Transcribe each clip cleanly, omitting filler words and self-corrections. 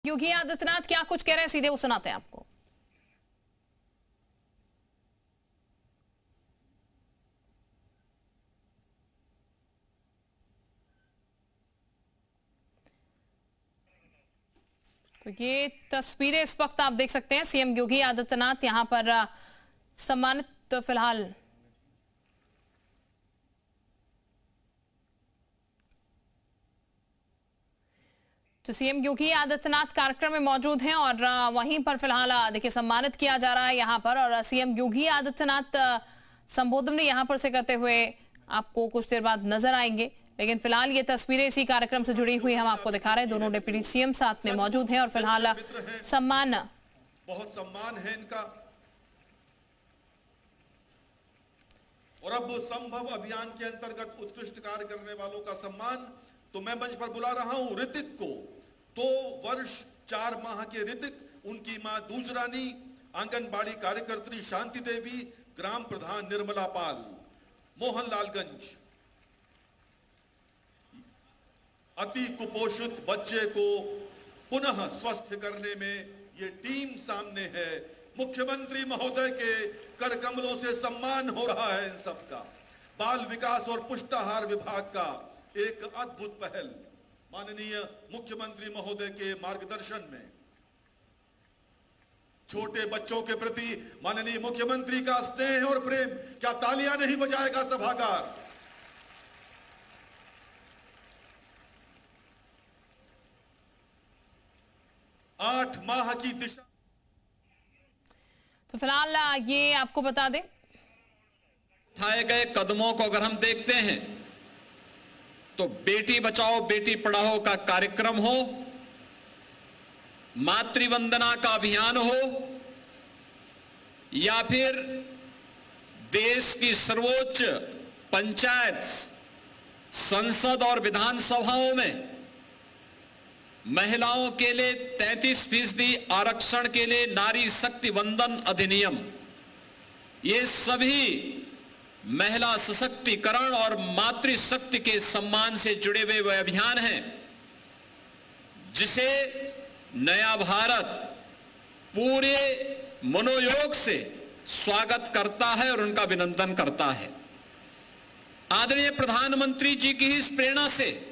योगी आदित्यनाथ क्या कुछ कह रहे हैं, सीधे वो सुनाते हैं आपको। तो ये तस्वीरें इस वक्त आप देख सकते हैं, सीएम योगी आदित्यनाथ यहां पर सम्मानित तो फिलहाल तो सीएम योगी आदित्यनाथ कार्यक्रम में मौजूद हैं और वहीं पर फिलहाल देखिए सम्मानित किया जा रहा है यहां पर। और सीएम योगी आदित्यनाथ संबोधन यहां पर से करते हुए आपको कुछ देर बाद नजर आएंगे, लेकिन फिलहाल ये तस्वीरें इसी कार्यक्रम से जुड़ी हुई हम आपको दिखा रहे हैं। दोनों डिप्टी सीएम साथ में मौजूद हैं और फिलहाल सम्मान, बहुत सम्मान है इनका। और अब संभव अभियान के अंतर्गत उत्कृष्ट कार्य करने वालों का सम्मान तो मैं मंच पर बुला रहा हूं ऋतिक को। 2 वर्ष 4 माह के ऋतिक, उनकी मां दूज रानी, आंगनबाड़ी कार्यकर्त्री शांति देवी, ग्राम प्रधान निर्मला पाल, मोहनलालगंज। अति कुपोषित बच्चे को पुनः स्वस्थ करने में ये टीम सामने है। मुख्यमंत्री महोदय के कर कमलों से सम्मान हो रहा है इन सबका। बाल विकास और पुष्टाहार विभाग का एक अद्भुत पहल माननीय मुख्यमंत्री महोदय के मार्गदर्शन में छोटे बच्चों के प्रति माननीय मुख्यमंत्री का स्नेह और प्रेम, क्या तालियां नहीं बजाएगा सभागार। आठ माह की दिशा। तो फिलहाल ये आपको बता दें, उठाए गए कदमों को अगर हम देखते हैं तो बेटी बचाओ बेटी पढ़ाओ का कार्यक्रम हो, मातृवंदना का अभियान हो, या फिर देश की सर्वोच्च पंचायत, संसद और विधानसभाओं में महिलाओं के लिए 33% आरक्षण के लिए नारी शक्ति वंदन अधिनियम, ये सभी महिला सशक्तिकरण और मातृशक्ति के सम्मान से जुड़े हुए वह अभियान हैं जिसे नया भारत पूरे मनोयोग से स्वागत करता है और उनका अभिनंदन करता है। आदरणीय प्रधानमंत्री जी की इस प्रेरणा से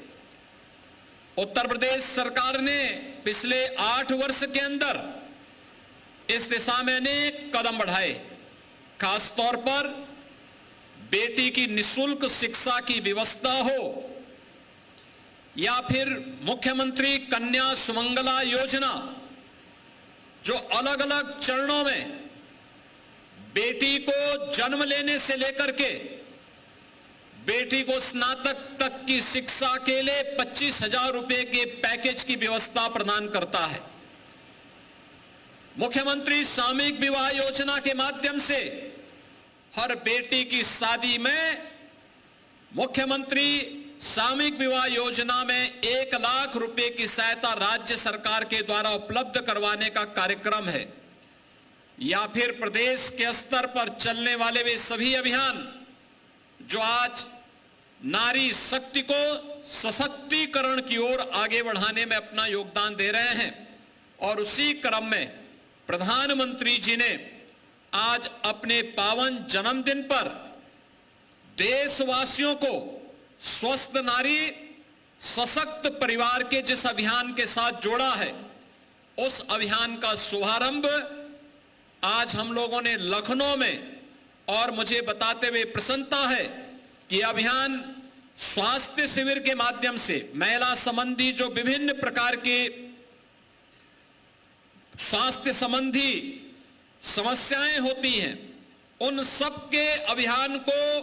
उत्तर प्रदेश सरकार ने पिछले 8 वर्ष के अंदर इस दिशा में अनेक कदम बढ़ाए। खासतौर पर बेटी की निःशुल्क शिक्षा की व्यवस्था हो, या फिर मुख्यमंत्री कन्या सुमंगला योजना, जो अलग अलग चरणों में बेटी को जन्म लेने से लेकर के बेटी को स्नातक तक की शिक्षा के लिए 25,000 रुपए के पैकेज की व्यवस्था प्रदान करता है। मुख्यमंत्री सामूहिक विवाह योजना के माध्यम से हर बेटी की शादी में मुख्यमंत्री सामूहिक विवाह योजना में 1 लाख रुपए की सहायता राज्य सरकार के द्वारा उपलब्ध करवाने का कार्यक्रम है। या फिर प्रदेश के स्तर पर चलने वाले वे सभी अभियान जो आज नारी शक्ति को सशक्तिकरण की ओर आगे बढ़ाने में अपना योगदान दे रहे हैं। और उसी क्रम में प्रधानमंत्री जी ने आज अपने पावन जन्मदिन पर देशवासियों को स्वस्थ नारी सशक्त परिवार के जिस अभियान के साथ जोड़ा है, उस अभियान का शुभारंभ आज हम लोगों ने लखनऊ में, और मुझे बताते हुए प्रसन्नता है कि अभियान स्वास्थ्य शिविर के माध्यम से महिला संबंधी जो विभिन्न प्रकार के स्वास्थ्य संबंधी समस्याएं होती हैं, उन सब के अभियान को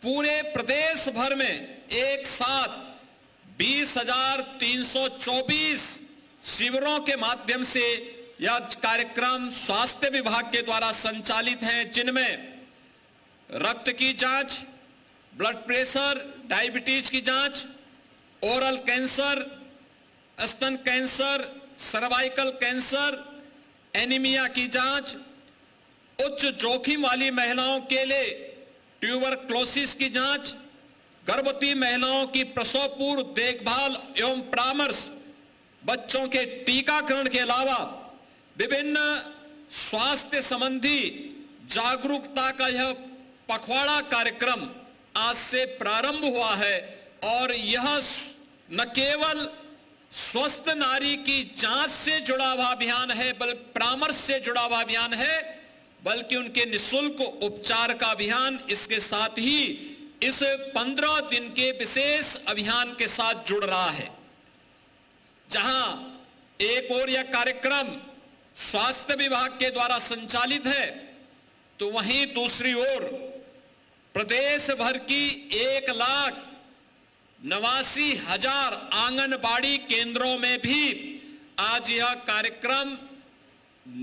पूरे प्रदेश भर में एक साथ 20,324 शिविरों के माध्यम से यह कार्यक्रम स्वास्थ्य विभाग के द्वारा संचालित हैं, जिनमें रक्त की जांच, ब्लड प्रेशर, डायबिटीज की जांच, ओरल कैंसर, स्तन कैंसर, सर्वाइकल कैंसर, एनीमिया की जांच, उच्च जोखिम वाली महिलाओं के लिए ट्यूबरक्लोसिस की जांच, गर्भवती महिलाओं की प्रसव पूर्व देखभाल एवं परामर्श, बच्चों के टीकाकरण के अलावा विभिन्न स्वास्थ्य संबंधी जागरूकता का यह पखवाड़ा कार्यक्रम आज से प्रारंभ हुआ है और यह न केवल स्वस्थ नारी की जांच से जुड़ा हुआ अभियान है, बल्कि परामर्श से जुड़ा हुआ अभियान है, बल्कि उनके निःशुल्क उपचार का अभियान इसके साथ ही इस 15 दिन के विशेष अभियान के साथ जुड़ रहा है। जहां एक ओर यह कार्यक्रम स्वास्थ्य विभाग के द्वारा संचालित है, तो वहीं दूसरी ओर प्रदेश भर की 1,89,000 आंगनबाड़ी केंद्रों में भी आज यह कार्यक्रम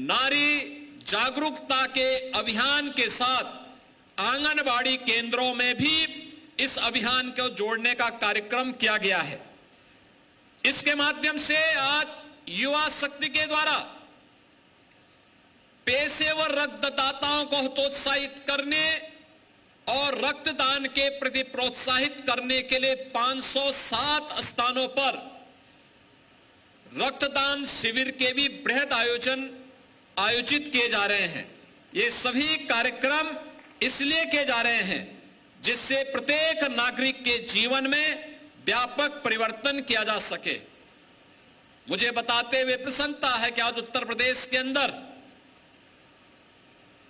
नारी जागरूकता के अभियान के साथ आंगनबाड़ी केंद्रों में भी इस अभियान को जोड़ने का कार्यक्रम किया गया है। इसके माध्यम से आज युवा शक्ति के द्वारा पेशेवर रक्तदाताओं को हतोत्साहित करने और रक्तदान के प्रति प्रोत्साहित करने के लिए 507 स्थानों पर रक्तदान शिविर के भी बृहद आयोजित किए जा रहे हैं। ये सभी कार्यक्रम इसलिए किए जा रहे हैं जिससे प्रत्येक नागरिक के जीवन में व्यापक परिवर्तन किया जा सके। मुझे बताते हुए प्रसन्नता है कि आज उत्तर प्रदेश के अंदर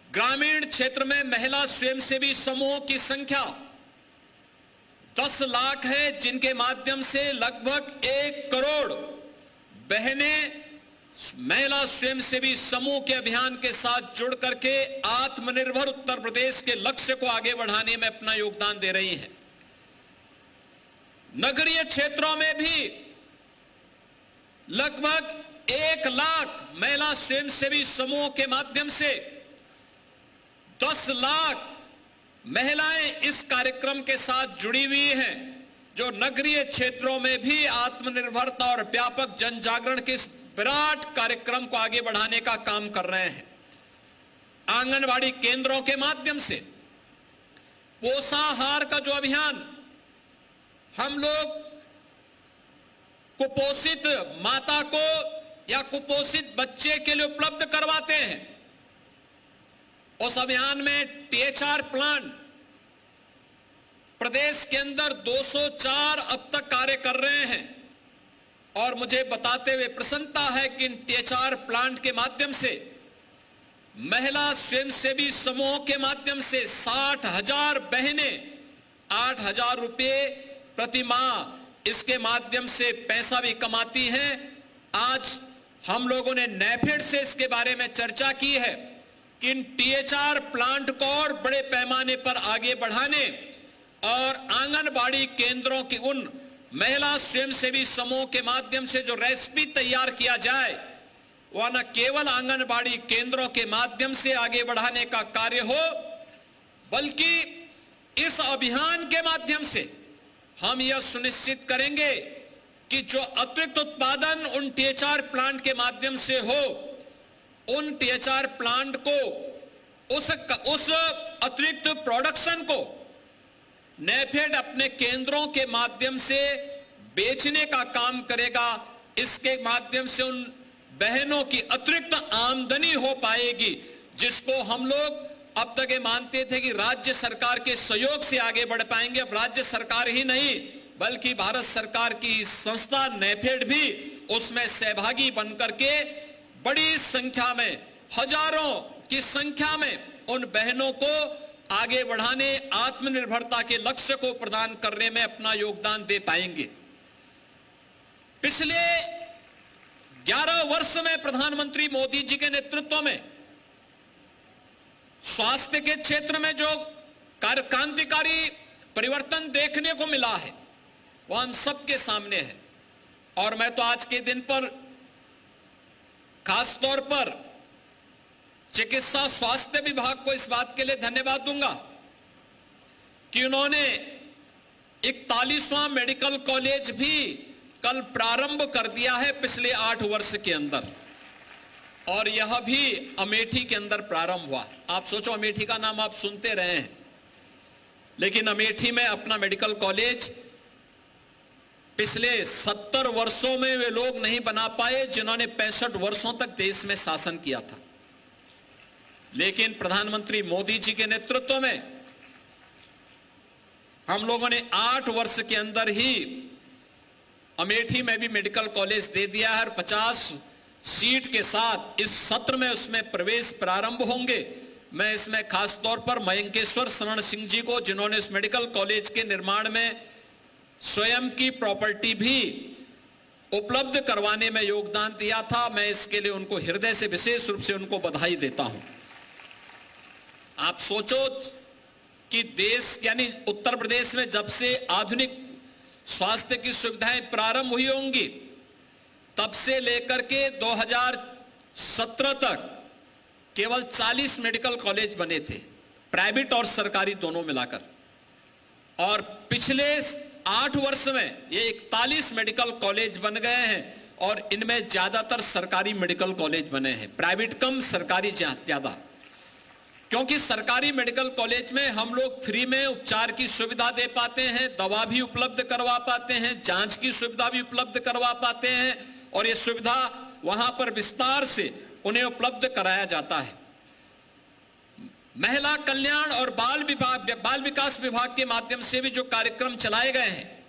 ग्रामीण क्षेत्र में महिला स्वयंसेवी समूहों की संख्या 10 लाख है, जिनके माध्यम से लगभग 1 करोड़ बहनें महिला स्वयंसेवी समूह के अभियान के साथ जुड़ करके आत्मनिर्भर उत्तर प्रदेश के लक्ष्य को आगे बढ़ाने में अपना योगदान दे रही हैं। नगरीय क्षेत्रों में भी लगभग 1 लाख महिला स्वयंसेवी समूह के माध्यम से 10 लाख महिलाएं इस कार्यक्रम के साथ जुड़ी हुई हैं, जो नगरीय क्षेत्रों में भी आत्मनिर्भरता और व्यापक जन जागरण के इस विराट कार्यक्रम को आगे बढ़ाने का काम कर रहे हैं। आंगनवाड़ी केंद्रों के माध्यम से पोषाहार का जो अभियान हम लोग कुपोषित माता को या कुपोषित बच्चे के लिए उपलब्ध करवाते हैं, उस अभियान में THR प्लांट प्रदेश के अंदर 204 अब तक कार्य कर रहे हैं और मुझे बताते हुए प्रसन्नता है कि इन THR प्लांट के माध्यम से महिला स्वयंसेवी समूहों के माध्यम से 60,000 बहनें 8,000 रुपये प्रति माह इसके माध्यम से पैसा भी कमाती हैं। आज हम लोगों ने NAFED से इसके बारे में चर्चा की है कि इन THR प्लांट को और बड़े पैमाने पर आगे बढ़ाने और आंगनबाड़ी केंद्रों की उन महिला स्वयंसेवी समूह के माध्यम से जो रेसिपी तैयार किया जाए वह न केवल आंगनबाड़ी केंद्रों के माध्यम से आगे बढ़ाने का कार्य हो, बल्कि इस अभियान के माध्यम से हम यह सुनिश्चित करेंगे कि जो अतिरिक्त उत्पादन उन THR प्लांट के माध्यम से हो, उन THR प्लांट को उस अतिरिक्त प्रोडक्शन को NAFED अपने केंद्रों के माध्यम से बेचने का काम करेगा। इसके माध्यम से उन बहनों की अतिरिक्त आमदनी हो पाएगी, जिसको हम लोग अब तक ये मानते थे कि राज्य सरकार के सहयोग से आगे बढ़ पाएंगे। अब राज्य सरकार ही नहीं बल्कि भारत सरकार की संस्था NAFED भी उसमें सहभागी बनकर के बड़ी संख्या में, हजारों की संख्या में उन बहनों को आगे बढ़ाने, आत्मनिर्भरता के लक्ष्य को प्रदान करने में अपना योगदान दे पाएंगे। पिछले 11 वर्ष में प्रधानमंत्री मोदी जी के नेतृत्व में स्वास्थ्य के क्षेत्र में जो क्रांतिकारी परिवर्तन देखने को मिला है वह हम सबके सामने है। और मैं तो आज के दिन पर खास तौर पर चिकित्सा स्वास्थ्य विभाग को इस बात के लिए धन्यवाद दूंगा कि उन्होंने 41वां मेडिकल कॉलेज भी कल प्रारंभ कर दिया है पिछले 8 वर्ष के अंदर, और यह भी अमेठी के अंदर प्रारंभ हुआ। आप सोचो, अमेठी का नाम आप सुनते रहे हैं, लेकिन अमेठी में अपना मेडिकल कॉलेज पिछले 70 वर्षों में वे लोग नहीं बना पाए जिन्होंने 65 वर्षों तक देश में शासन किया था। लेकिन प्रधानमंत्री मोदी जी के नेतृत्व में हम लोगों ने 8 वर्ष के अंदर ही अमेठी में भी मेडिकल कॉलेज दे दिया है और 50 सीट के साथ इस सत्र में उसमें प्रवेश प्रारंभ होंगे। मैं इसमें खास तौर पर मयंकेश्वर शरण सिंह जी को, जिन्होंने इस मेडिकल कॉलेज के निर्माण में स्वयं की प्रॉपर्टी भी उपलब्ध करवाने में योगदान दिया था, मैं इसके लिए उनको हृदय से विशेष रूप से उनको बधाई देता हूं। आप सोचो कि देश यानी उत्तर प्रदेश में जब से आधुनिक स्वास्थ्य की सुविधाएं प्रारंभ हुई होंगी तब से लेकर के 2017 तक केवल 40 मेडिकल कॉलेज बने थे, प्राइवेट और सरकारी दोनों मिलाकर, और पिछले 8 वर्ष में ये 41 मेडिकल कॉलेज बन गए हैं और इनमें ज्यादातर सरकारी मेडिकल कॉलेज बने हैं, प्राइवेट कम सरकारी ज्यादा। क्योंकि सरकारी मेडिकल कॉलेज में हम लोग फ्री में उपचार की सुविधा दे पाते हैं, दवा भी उपलब्ध करवा पाते हैं, जांच की सुविधा भी उपलब्ध करवा पाते हैं और ये सुविधा वहां पर विस्तार से उन्हें उपलब्ध कराया जाता है। महिला कल्याण और बाल विकास विभाग के माध्यम से भी जो कार्यक्रम चलाए गए हैं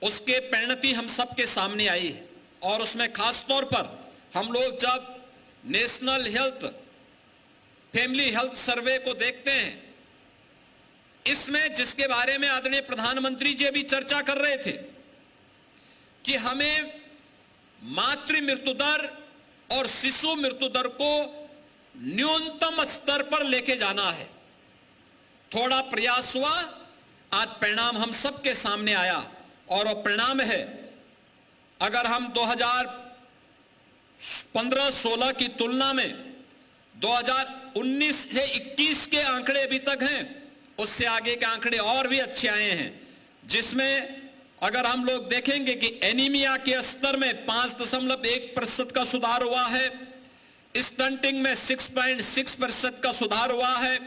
उसके परिणति हम सबके सामने आई है और उसमें खास तौर पर हम लोग जब national health family health survey को देखते हैं, इसमें जिसके बारे में आदरणीय प्रधानमंत्री जी भी चर्चा कर रहे थे कि हमें मातृ मृत्यु दर और शिशु मृत्यु दर को न्यूनतम स्तर पर लेके जाना है। थोड़ा प्रयास हुआ, आज परिणाम हम सबके सामने आया और वो परिणाम है, अगर हम 2015-16 की तुलना में 2019 से 21 के आंकड़े अभी तक हैं, उससे आगे के आंकड़े और भी अच्छे आए हैं, जिसमें अगर हम लोग देखेंगे कि एनीमिया के स्तर में 5.1% का सुधार हुआ है, स्टंटिंग में 6.6% का सुधार हुआ है,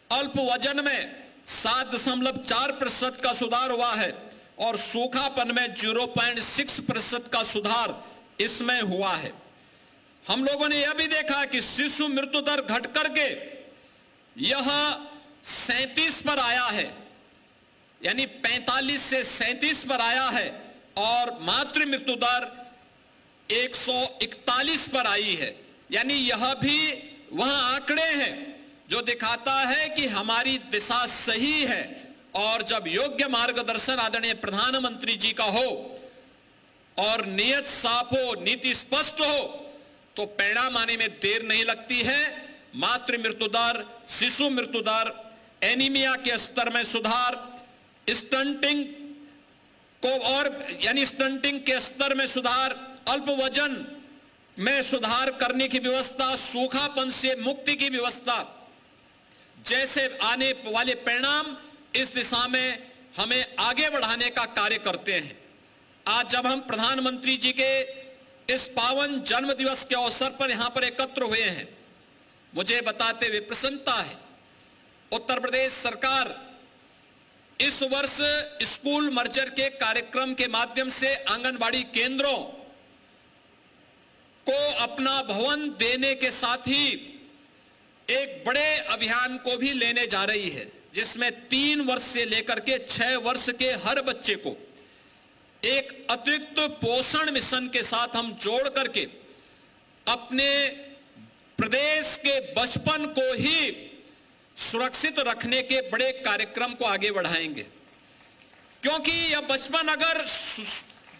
अल्प वजन में 7.4% का सुधार हुआ है और सूखापन में 0.6% का सुधार इसमें हुआ है। हम लोगों ने यह भी देखा कि शिशु मृत्यु दर घट करके यह 37 पर आया है, यानी 45 से 37 पर आया है और मातृ मृत्यु दर 141 पर आई है। यानी यह भी वहां आंकड़े हैं जो दिखाता है कि हमारी दिशा सही है और जब योग्य मार्गदर्शन आदरणीय प्रधानमंत्री जी का हो और नियत साफ हो, नीति स्पष्ट हो, तो परिणाम आने में देर नहीं लगती है। मातृ मृत्यु दर, शिशु मृत्यु दर, एनीमिया के स्तर में सुधार, स्टंटिंग को और यानी स्टंटिंग के स्तर में सुधार, अल्प वजन में सुधार करने की व्यवस्था, सूखापन से मुक्ति की व्यवस्था जैसे आने वाले परिणाम इस दिशा में हमें आगे बढ़ाने का कार्य करते हैं। आज जब हम प्रधानमंत्री जी के इस पावन जन्म दिवस के अवसर पर यहां पर एकत्र हुए हैं, मुझे बताते हुए प्रसन्नता है, उत्तर प्रदेश सरकार इस वर्ष स्कूल मर्जर के कार्यक्रम के माध्यम से आंगनबाड़ी केंद्रों को अपना भवन देने के साथ ही एक बड़े अभियान को भी लेने जा रही है, जिसमें 3 वर्ष से लेकर के 6 वर्ष के हर बच्चे को एक अतिरिक्त पोषण मिशन के साथ हम जोड़ करके अपने प्रदेश के बचपन को ही सुरक्षित रखने के बड़े कार्यक्रम को आगे बढ़ाएंगे। क्योंकि यह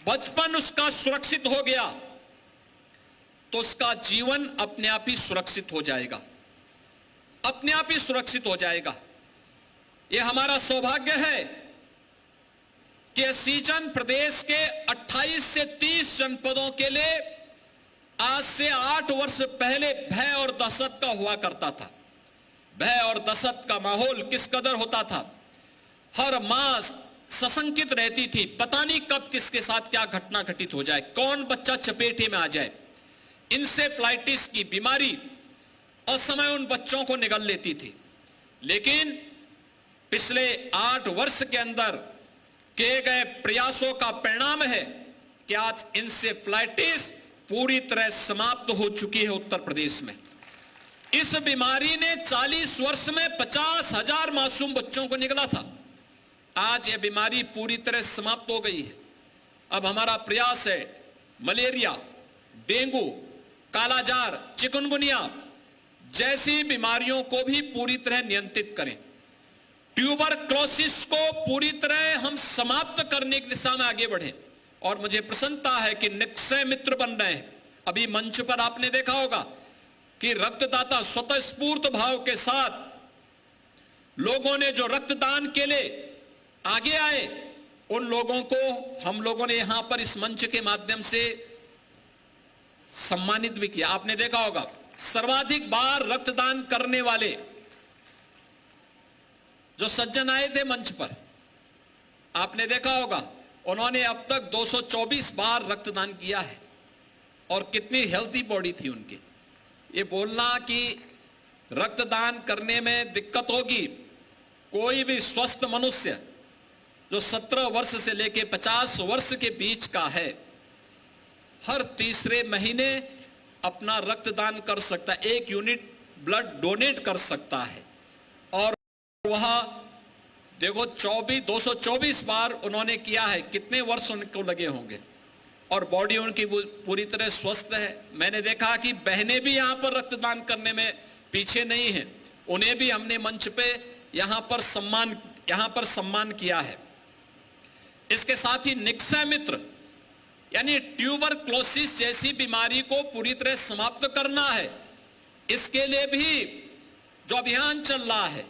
बचपन उसका सुरक्षित हो गया तो उसका जीवन अपने आप ही सुरक्षित हो जाएगा, अपने आप ही सुरक्षित हो जाएगा। यह हमारा सौभाग्य है कि यह सीजन प्रदेश के 28 से 30 जनपदों के लिए आज से 8 वर्ष पहले भय और दहशत का हुआ करता था। भय और दहशत का माहौल किस कदर होता था, हर मां सशंकित रहती थी, पता नहीं कब किसके साथ क्या घटना घटित हो जाए, कौन बच्चा चपेटे में आ जाए। इंसेफ्लाइटिस की बीमारी असमय उन बच्चों को निगल लेती थी। लेकिन पिछले 8 वर्ष के अंदर किए गए प्रयासों का परिणाम है कि आज इंसेफ्लाइटिस पूरी तरह समाप्त हो चुकी है उत्तर प्रदेश में। इस बीमारी ने 40 वर्ष में 50,000 मासूम बच्चों को निगला था। आज यह बीमारी पूरी तरह समाप्त हो गई है। अब हमारा प्रयास है मलेरिया, डेंगू, कालाजार, चिकनगुनिया जैसी बीमारियों को भी पूरी तरह नियंत्रित करें। ट्यूबरक्लोसिस को पूरी तरह हम समाप्त करने की दिशा में आगे बढ़ें। और मुझे प्रसन्नता है कि निक्षय मित्र बन रहे हैं। अभी मंच पर आपने देखा होगा कि रक्तदाता स्वतःस्फूर्त भाव के साथ लोगों ने जो रक्तदान के लिए आगे आए, उन लोगों को हम लोगों ने यहां पर इस मंच के माध्यम से सम्मानित भी किया। आपने देखा होगा सर्वाधिक बार रक्तदान करने वाले जो सज्जन आए थे मंच पर, आपने देखा होगा उन्होंने अब तक 224 बार रक्तदान किया है। और कितनी हेल्थी बॉडी थी उनकी। ये बोलना कि रक्तदान करने में दिक्कत होगी, कोई भी स्वस्थ मनुष्य जो 17 वर्ष से लेकर 50 वर्ष के बीच का है, हर तीसरे महीने अपना रक्तदान कर सकता है, 1 यूनिट ब्लड डोनेट कर सकता है। और वह देखो 224 बार उन्होंने किया है। कितने वर्ष उनको लगे होंगे और बॉडी उनकी पूरी तरह स्वस्थ है। मैंने देखा कि बहनें भी यहां पर रक्तदान करने में पीछे नहीं हैं, उन्हें भी हमने मंच पे यहां पर सम्मान किया है। इसके साथ ही निक्षय मित्र यानी ट्यूबरक्लोसिस जैसी बीमारी को पूरी तरह समाप्त करना है, इसके लिए भी जो अभियान चल रहा है,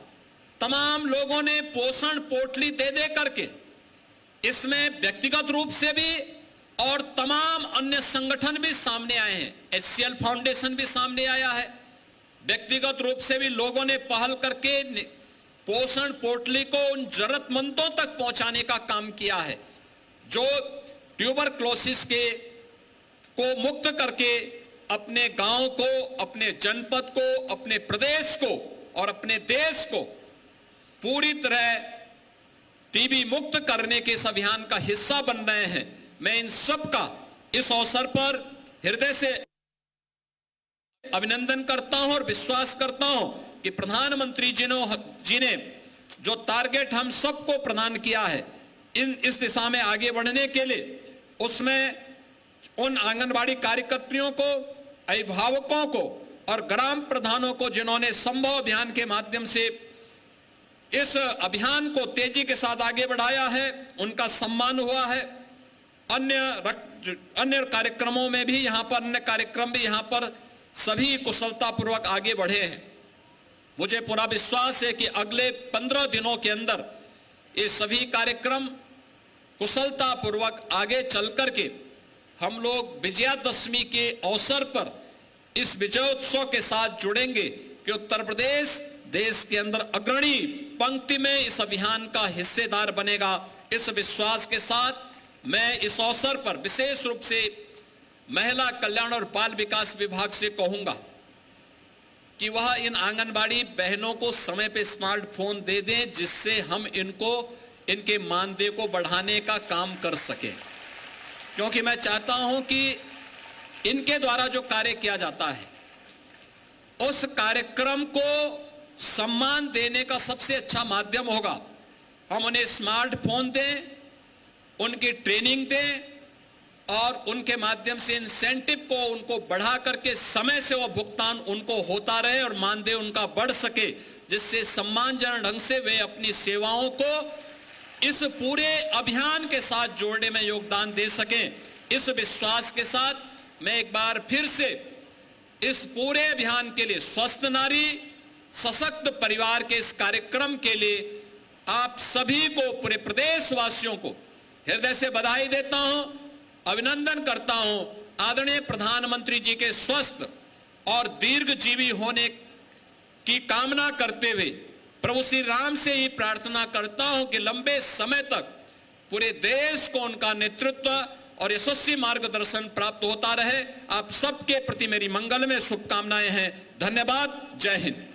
तमाम लोगों ने पोषण पोटली दे दे करके, इसमें व्यक्तिगत रूप से भी और तमाम अन्य संगठन भी सामने आए हैं। HCL फाउंडेशन भी सामने आया है। व्यक्तिगत रूप से भी लोगों ने पहल करके पोषण पोटली को उन जरूरतमंदों तक पहुंचाने का काम किया है, जो ट्यूबरक्लोसिस को मुक्त करके अपने गांव को, अपने जनपद को, अपने प्रदेश को और अपने देश को पूरी तरह टीबी मुक्त करने के इस अभियान का हिस्सा बन रहे हैं। मैं इन सब का इस अवसर पर हृदय से अभिनंदन करता हूं और विश्वास करता हूं कि प्रधानमंत्री जी ने जो टारगेट हम सबको प्रदान किया है इस दिशा में आगे बढ़ने के लिए, उसमें उन आंगनबाड़ी कार्यकर्तियों को, अभिभावकों को और ग्राम प्रधानों को जिन्होंने संभव अभियान के माध्यम से इस अभियान को तेजी के साथ आगे बढ़ाया है, उनका सम्मान हुआ है। अन्य कार्यक्रमों में भी यहां पर अन्य कार्यक्रम भी यहां पर सभी कुशलतापूर्वक आगे बढ़े हैं। मुझे पूरा विश्वास है कि अगले 15 दिनों के अंदर ये सभी कार्यक्रम कुशलतापूर्वक आगे चल करके हम लोग विजयादशमी के अवसर पर इस विजयोत्सव के साथ जुड़ेंगे कि उत्तर प्रदेश देश के अंदर अग्रणी पंक्ति में इस अभियान का हिस्सेदार बनेगा। इस विश्वास के साथ मैं इस अवसर पर विशेष रूप से महिला कल्याण और बाल विकास विभाग से कहूंगा कि वह इन आंगनबाड़ी बहनों को समय पे स्मार्टफोन दे दें, जिससे हम इनके मानदेय को बढ़ाने का काम कर सके। क्योंकि मैं चाहता हूं कि इनके द्वारा जो कार्य किया जाता है उस कार्यक्रम को सम्मान देने का सबसे अच्छा माध्यम होगा हम उन्हें स्मार्टफोन दें, उनकी ट्रेनिंग दें और उनके माध्यम से इंसेंटिव को उनको बढ़ा करके समय से वह भुगतान उनको होता रहे और मानदेय उनका बढ़ सके, जिससे सम्मानजनक ढंग से वे अपनी सेवाओं को इस पूरे अभियान के साथ जोड़ने में योगदान दे सकें। इस विश्वास के साथ मैं एक बार फिर से इस पूरे अभियान के लिए, स्वस्थ नारी सशक्त परिवार के इस कार्यक्रम के लिए आप सभी को, पूरे प्रदेशवासियों को हृदय से बधाई देता हूं, अभिनंदन करता हूं। आदरणीय प्रधानमंत्री जी के स्वस्थ और दीर्घजीवी होने की कामना करते हुए प्रभु श्री राम से ही प्रार्थना करता हूं कि लंबे समय तक पूरे देश को उनका नेतृत्व और यशस्वी मार्गदर्शन प्राप्त होता रहे। आप सबके प्रति मेरी मंगलमय शुभकामनाएं हैं। धन्यवाद। जय हिंद।